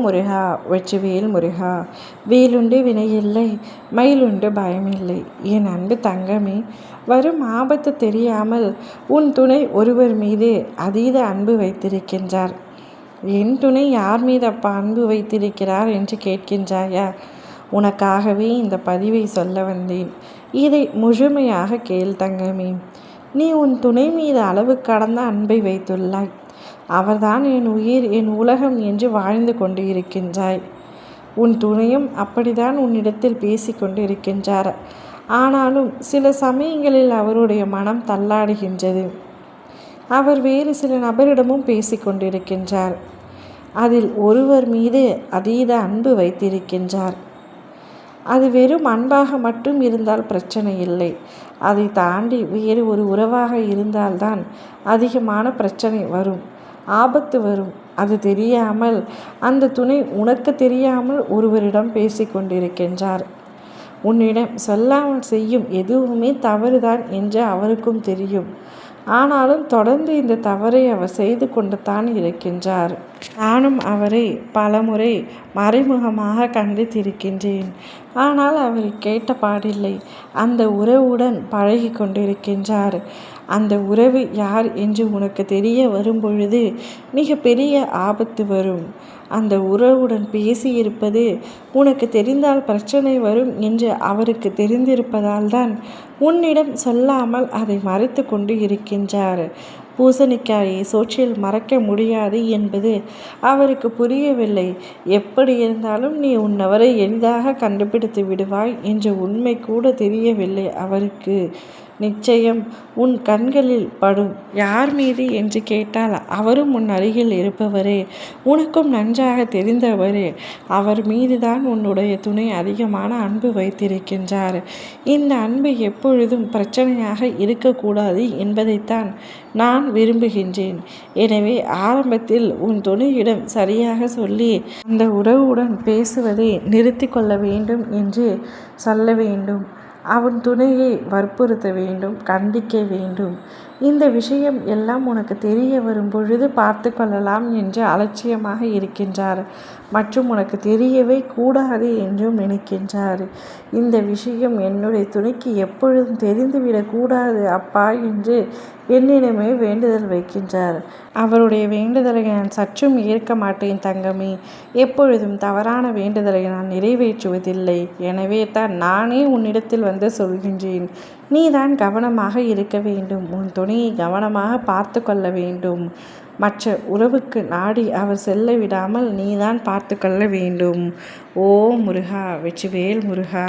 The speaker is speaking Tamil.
முருகா வெற்றிவேல் முருகா. வேலுண்டு வினையில்லை, மயிலுண்டு பயமில்லை. என் அன்பு தங்கமே, வரும் ஆபத்து தெரியாமல் உன் துணை ஒருவர் மீது அதீத அன்பு வைத்திருக்கின்றார். என் துணை யார் மீது அப்பா அன்பு வைத்திருக்கிறார் என்று கேட்கின்றாயா? உனக்காகவே இந்த பதிவை சொல்ல வந்தேன். இதை முழுமையாக கேள் தங்கமே. நீ உன் துணை மீது அளவு கடந்த அன்பை வைத்துள்ளாய். அவர்தான் என் உயிர், என் உலகம் என்று வாழ்ந்து கொண்டு இருக்கின்றாய். உன் துணையும் அப்படித்தான் உன்னிடத்தில் பேசி கொண்டு இருக்கின்றார். ஆனாலும் சில சமயங்களில் அவருடைய மனம் தள்ளாடுகின்றது. அவர் வேறு சில நபரிடமும் பேசி கொண்டிருக்கின்றார். அதில் ஒருவர் மீது அதீத அன்பு வைத்திருக்கின்றார். அது வெறும் அன்பாக மட்டும் இருந்தால் பிரச்சனை இல்லை. அதை தாண்டி வேறு ஒரு உறவாக இருந்தால்தான் அதிகமான பிரச்சனை வரும், ஆபத்து வரும். அது தெரியாமல் அந்த துணை உனக்கு தெரியாமல் ஒருவரிடம் பேசி கொண்டிருக்கின்றார். உன்னிடம் சொல்லாமல் செய்யும் எதுவுமே தவறுதான் என்று அவருக்கும் தெரியும். ஆனாலும் தொடர்ந்து இந்த தவறை அவர் செய்து கொண்டுதான் இருக்கின்றார். நானும் அவரை பலமுறை மறைமுகமாக கண்டித்திருக்கின்றேன். ஆனால் அவர் கேட்ட பாடில்லை. அந்த உறவுடன் பழகி கொண்டிருக்கின்றார். அந்த உறவு யார் என்று உனக்கு தெரிய வரும் பொழுது மிக பெரிய ஆபத்து வரும். அந்த உறவுடன் பேசியிருப்பது உனக்கு தெரிந்தால் பிரச்சனை வரும் என்று அவருக்கு தெரிந்திருப்பதால் தான் உன்னிடம் சொல்லாமல் அதை மறைத்து கொண்டு இருக்கின்றார். பூசணிக்காயை சோற்றில் மறைக்க முடியாது என்பது அவருக்கு புரியவில்லை. எப்படி இருந்தாலும் நீ உன்னவரை எளிதாக கண்டுபிடித்து விடுவாய் என்ற உண்மை கூட தெரியவில்லை அவருக்கு. நிச்சயம் உன் கண்களில் படும். யார் மீது என்று கேட்டால் அவரும் உன் அருகில் இருப்பவரே, உனக்கும் நன்றாக தெரிந்தவரே. அவர் மீதுதான் உன்னுடைய துணை அதிகமான அன்பு வைத்திருக்கின்றார். இந்த அன்பு எப்பொழுதும் பிரச்சனையாக இருக்கக்கூடாது என்பதைத்தான் நான் விரும்புகின்றேன். எனவே ஆரம்பத்தில் உன் துணையிடம் சரியாக சொல்லி அந்த உறவுடன் பேசுவதை நிறுத்தி கொள்ள வேண்டும் என்று சொல்ல வேண்டும். அவன் துணையை வற்புறுத்த வேண்டும், கண்டிக்க வேண்டும். இந்த விஷயம் எல்லாம் உனக்கு தெரிய வரும் பொழுது பார்த்து கொள்ளலாம் என்று அலட்சியமாக இருக்கின்றார். மற்றும் உனக்கு தெரியவே கூடாது என்றும் நினைக்கின்றார். இந்த விஷயம் என்னுடைய துணைக்கு எப்பொழுதும் தெரிந்துவிடக்கூடாது அப்பா என்று என்னிடமே வேண்டுதல் வைக்கின்றார். அவருடைய வேண்டுதலை நான் சற்றும் ஏற்க மாட்டேன் தங்கமே. எப்பொழுதும் தவறான வேண்டுதலை நான் நிறைவேற்றுவதில்லை. எனவே தான் நானே உன்னிடத்தில் வந்து சொல்கின்றேன். நீதான் கவனமாக இருக்க வேண்டும். உன் துணையை கவனமாக பார்த்து கொள்ள வேண்டும். மற்ற உறவுக்கு நாடி அவர் செல்ல விடாமல் நீதான் பார்த்து கொள்ள வேண்டும். ஓ முருகா வெற்றிவேல் முருகா.